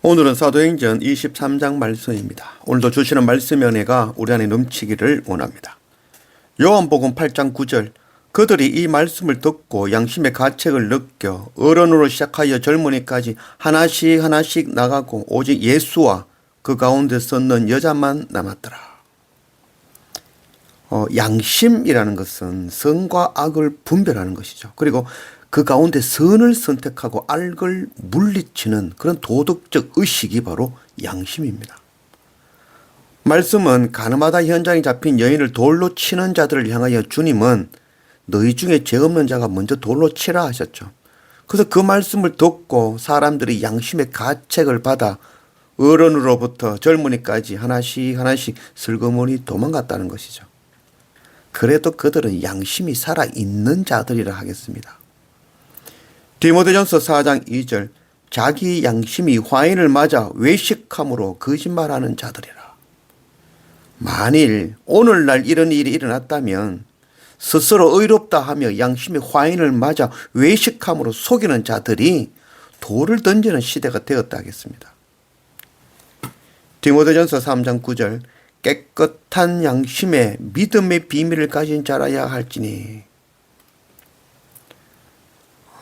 오늘은 사도행전 23장 말씀입니다. 오늘도 주시는 말씀의 은혜가 우리 안에 넘치기를 원합니다. 요한복음 8장 9절 그들이 이 말씀을 듣고 양심의 가책을 느껴 어른으로 시작하여 젊은이까지 하나씩 하나씩 나가고 오직 예수와 그 가운데 섰는 여자만 남았더라. 양심이라는 것은 선과 악을 분별하는 것이죠. 그리고 그 가운데 선을 선택하고 악을 물리치는 그런 도덕적 의식이 바로 양심입니다. 말씀은 가늠하다 현장에 잡힌 여인을 돌로 치는 자들을 향하여 주님은 너희 중에 죄 없는 자가 먼저 돌로 치라 하셨죠. 그래서 그 말씀을 듣고 사람들이 양심의 가책을 받아 어른으로부터 젊은이까지 하나씩 하나씩 슬그머니 도망갔다는 것이죠. 그래도 그들은 양심이 살아있는 자들이라 하겠습니다. 디모데전서 4장 2절 자기 양심이 화인을 맞아 외식함으로 거짓말하는 자들이라. 만일 오늘날 이런 일이 일어났다면 스스로 의롭다 하며 양심이 화인을 맞아 외식함으로 속이는 자들이 돌을 던지는 시대가 되었다 하겠습니다. 디모데전서 3장 9절 깨끗한 양심에 믿음의 비밀을 가진 자라야 할지니.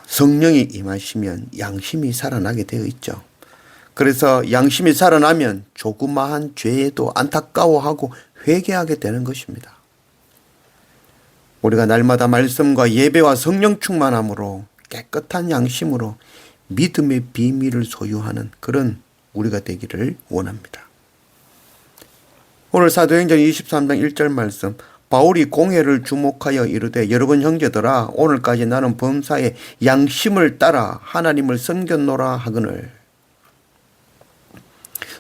성령이 임하시면 양심이 살아나게 되어 있죠. 그래서 양심이 살아나면 조그마한 죄에도 안타까워하고 회개하게 되는 것입니다. 우리가 날마다 말씀과 예배와 성령 충만함으로 깨끗한 양심으로 믿음의 비밀을 소유하는 그런 우리가 되기를 원합니다. 오늘 사도행전 23장 1절 말씀 바울이 공회를 주목하여 이르되 여러분 형제들아 오늘까지 나는 범사에 양심을 따라 하나님을 섬겼노라 하거늘.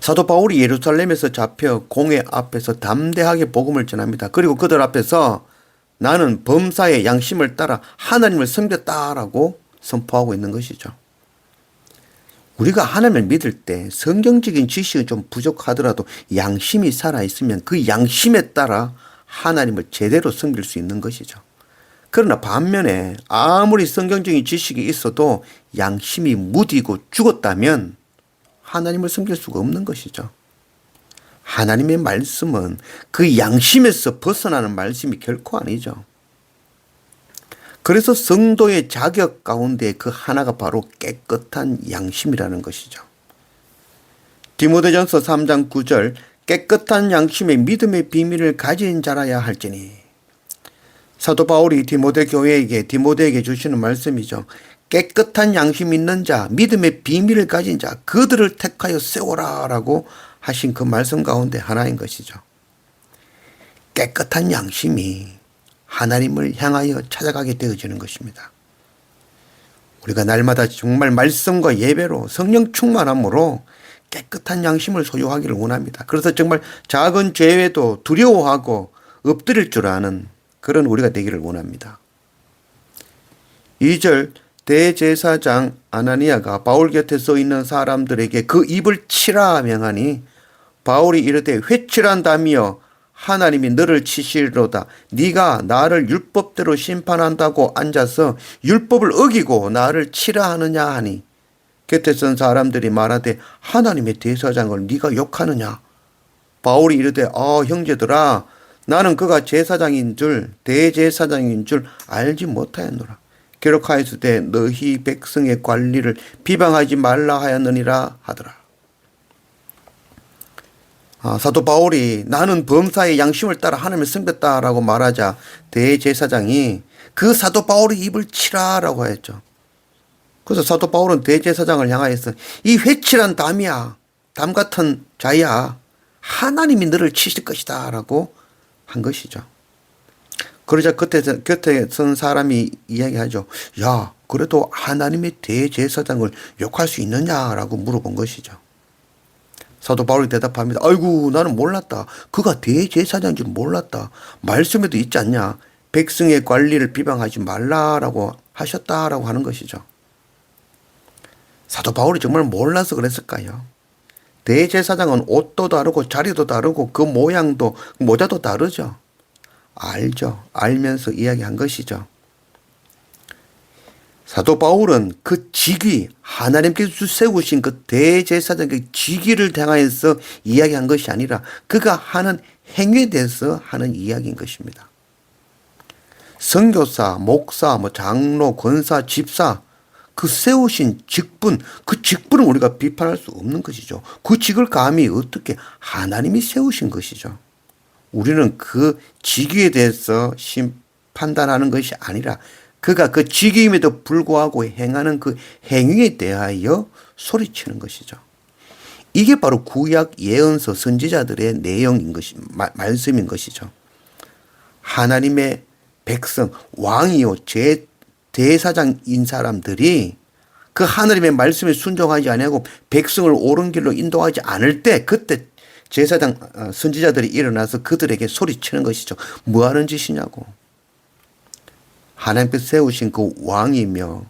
사도 바울이 예루살렘에서 잡혀 공회 앞에서 담대하게 복음을 전합니다. 그리고 그들 앞에서 나는 범사에 양심을 따라 하나님을 섬겼다라고 선포하고 있는 것이죠. 우리가 하나님을 믿을 때 성경적인 지식이 좀 부족하더라도 양심이 살아있으면 그 양심에 따라 하나님을 제대로 섬길 수 있는 것이죠. 그러나 반면에 아무리 성경적인 지식이 있어도 양심이 무디고 죽었다면 하나님을 섬길 수가 없는 것이죠. 하나님의 말씀은 그 양심에서 벗어나는 말씀이 결코 아니죠. 그래서 성도의 자격 가운데 그 하나가 바로 깨끗한 양심이라는 것이죠. 디모데전서 3장 9절 깨끗한 양심의 믿음의 비밀을 가진 자라야 할지니. 사도 바울이 디모데에게 주시는 말씀이죠. 깨끗한 양심 있는 자, 믿음의 비밀을 가진 자, 그들을 택하여 세워라 라고 하신 그 말씀 가운데 하나인 것이죠. 깨끗한 양심이 하나님을 향하여 찾아가게 되어지는 것입니다. 우리가 날마다 정말 말씀과 예배로 성령 충만함으로 깨끗한 양심을 소유하기를 원합니다. 그래서 정말 작은 죄에도 두려워하고 엎드릴 줄 아는 그런 우리가 되기를 원합니다. 2절 대제사장 아나니아가 바울 곁에 서 있는 사람들에게 그 입을 치라 명하니 바울이 이르되 회칠한다며 하나님이 너를 치시리로다. 네가 나를 율법대로 심판한다고 앉아서 율법을 어기고 나를 치라 하느냐 하니 곁에 선 사람들이 말하되 하나님의 대제사장을 네가 욕하느냐. 바울이 이르되 형제들아 나는 그가 제사장인 줄 대제사장인 줄 알지 못하였노라. 기록하였으되 너희 백성의 관리를 비방하지 말라 하였느니라 하더라. 사도 바울이 나는 범사의 양심을 따라 하나님을 섬겼다라고 말하자 대제사장이 그 사도 바울의 입을 치라라고 했죠. 그래서 사도 바울은 대제사장을 향하여서 이 회칠한 담이야, 담 같은 자야, 하나님이 너를 치실 것이다 라고 한 것이죠. 그러자 곁에 선 사람이 이야기하죠. 야, 그래도 하나님의 대제사장을 욕할 수 있느냐라고 물어본 것이죠. 사도 바울이 대답합니다. 아이고 나는 몰랐다. 그가 대제사장인 줄 몰랐다. 말씀에도 있지 않냐. 백성의 관리를 비방하지 말라라고 하셨다라고 하는 것이죠. 사도 바울이 정말 몰라서 그랬을까요? 대제사장은 옷도 다르고 자리도 다르고 그 모양도 모자도 다르죠. 알죠. 알면서 이야기한 것이죠. 사도 바울은 그 직위, 하나님께서 세우신 그 대제사장 그 직위를 향해서 이야기한 것이 아니라 그가 하는 행위에 대해서 하는 이야기인 것입니다. 선교사, 목사, 장로, 권사, 집사, 그 세우신 직분, 그 직분을 우리가 비판할 수 없는 것이죠. 그 직을 감히 어떻게 하나님이 세우신 것이죠. 우리는 그 직위에 대해서 판단하는 것이 아니라 그가 그 직위임에도 불구하고 행하는 그 행위에 대하여 소리치는 것이죠. 이게 바로 구약 예언서 선지자들의 내용인 것이 말씀인 것이죠. 하나님의 백성, 왕이요 대사장인 사람들이 그 하나님의 말씀에 순종하지 아니하고 백성을 옳은 길로 인도하지 않을 때 그때 제사장 선지자들이 일어나서 그들에게 소리치는 것이죠. 뭐 하는 짓이냐고. 하나님께서 세우신 그 왕이며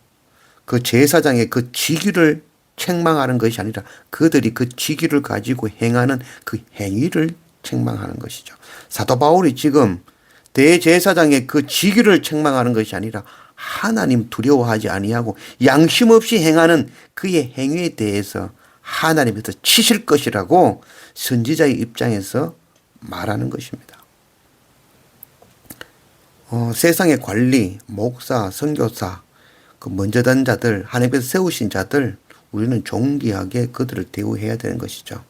그 제사장의 그 직위를 책망하는 것이 아니라 그들이 그 직위를 가지고 행하는 그 행위를 책망하는 것이죠. 사도 바울이 지금 대제사장의 그 직위를 책망하는 것이 아니라 하나님 두려워하지 아니하고 양심 없이 행하는 그의 행위에 대해서 하나님께서 치실 것이라고 선지자의 입장에서 말하는 것입니다. 세상의 관리, 목사, 선교사, 그 먼저 단 자들, 하나님께서 세우신 자들, 우리는 존귀하게 그들을 대우해야 되는 것이죠.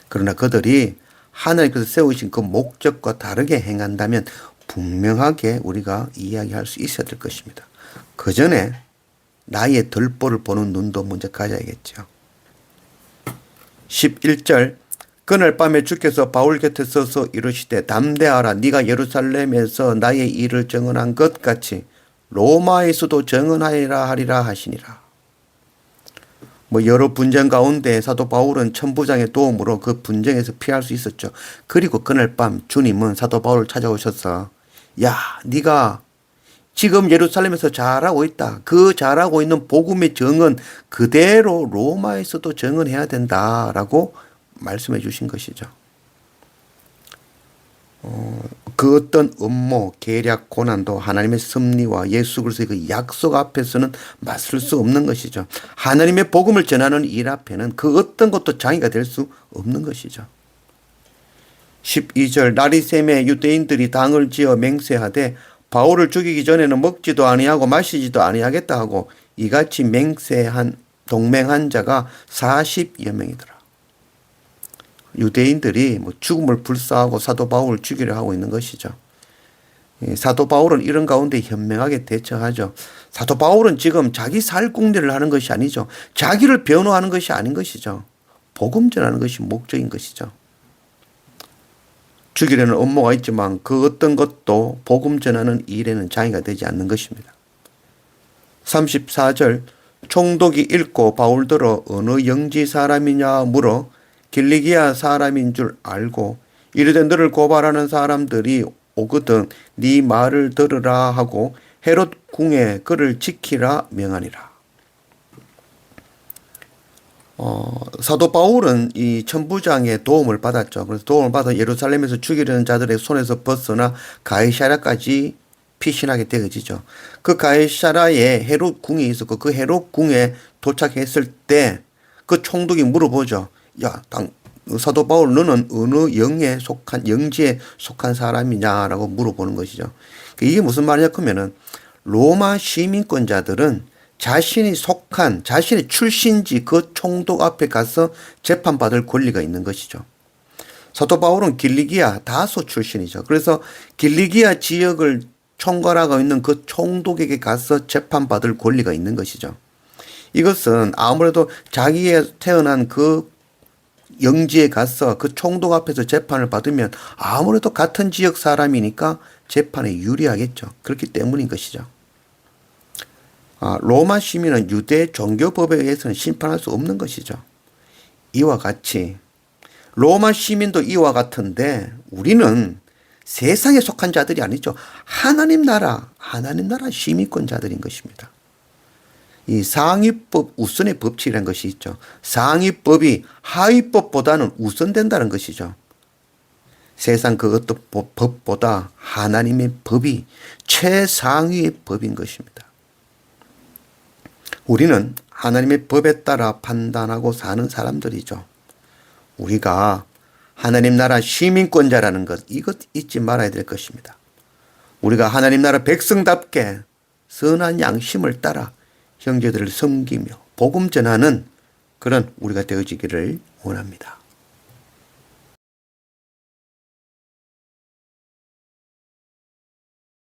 그러나 그들이 하나님께서 세우신 그 목적과 다르게 행한다면 분명하게 우리가 이야기할 수 있어야 될 것입니다. 그 전에 나의 덜보를 보는 눈도 먼저 가져야겠죠. 11절 그날 밤에 주께서 바울 곁에 서서 이르시되 담대하라 네가 예루살렘에서 나의 일을 증언한 것 같이 로마에서도 증언하리라 하리라 하시니라. 여러 분쟁 가운데 사도 바울은 천부장의 도움으로 그 분쟁에서 피할 수 있었죠. 그리고 그날 밤 주님은 사도 바울을 찾아오셔서 야 네가 지금 예루살렘에서 잘하고 있다. 그 잘하고 있는 복음의 증언 그대로 로마에서도 증언해야 된다라고 말씀해 주신 것이죠. 그 어떤 음모, 계략, 고난도 하나님의 섭리와 예수 그리스도의 그 약속 앞에서는 맞설 수 없는 것이죠. 하나님의 복음을 전하는 일 앞에는 그 어떤 것도 장애가 될 수 없는 것이죠. 12절 날이 새매 유대인들이 당을 지어 맹세하되 바울을 죽이기 전에는 먹지도 아니하고 마시지도 아니하겠다 하고 이같이 동맹한 자가 40여 명이더라. 유대인들이 죽음을 불사하고 사도 바울을 죽이려 하고 있는 것이죠. 사도 바울은 이런 가운데 현명하게 대처하죠. 사도 바울은 지금 자기 살궁리를 하는 것이 아니죠. 자기를 변호하는 것이 아닌 것이죠. 복음 전하는 것이 목적인 것이죠. 죽이려는 업무가 있지만 그 어떤 것도 복음 전하는 일에는 장애가 되지 않는 것입니다. 34절 총독이 읽고 바울더러 어느 영지 사람이냐 물어 길리기아 사람인 줄 알고 이르되 너를 고발하는 사람들이 오거든 네 말을 들으라 하고 헤롯 궁에 그를 지키라 명하니라. 사도 바울은 이 천부장의 도움을 받았죠. 그래서 도움을 받아 예루살렘에서 죽이려는 자들의 손에서 벗어나 가이사랴까지 피신하게 되어지죠. 그 가이사랴에 헤롯 궁이 있었고 그 헤롯 궁에 도착했을 때 그 총독이 물어보죠. 야, 사도 바울 너는 어느 영지에 속한 사람이냐라고 물어보는 것이죠. 이게 무슨 말이냐 하면은 로마 시민권자들은 자신의 출신지 그 총독 앞에 가서 재판받을 권리가 있는 것이죠. 사도 바울은 길리기아 다소 출신이죠. 그래서 길리기아 지역을 총괄하고 있는 그 총독에게 가서 재판받을 권리가 있는 것이죠. 이것은 아무래도 자기의 태어난 그 영지에 가서 그 총독 앞에서 재판을 받으면 아무래도 같은 지역 사람이니까 재판에 유리하겠죠. 그렇기 때문인 것이죠. 로마 시민은 유대 종교법에 의해서는 심판할 수 없는 것이죠. 이와 같이 로마 시민도 이와 같은데 우리는 세상에 속한 자들이 아니죠. 하나님 나라 시민권자들인 것입니다. 이 상위법 우선의 법칙이라는 것이 있죠. 상위법이 하위법보다는 우선된다는 것이죠. 세상 그 어떤 법보다 하나님의 법이 최상위의 법인 것입니다. 우리는 하나님의 법에 따라 판단하고 사는 사람들이죠. 우리가 하나님 나라 시민권자라는 것, 이것 잊지 말아야 될 것입니다. 우리가 하나님 나라 백성답게 선한 양심을 따라 형제들을 섬기며 복음 전하는 그런 우리가 되어지기를 원합니다.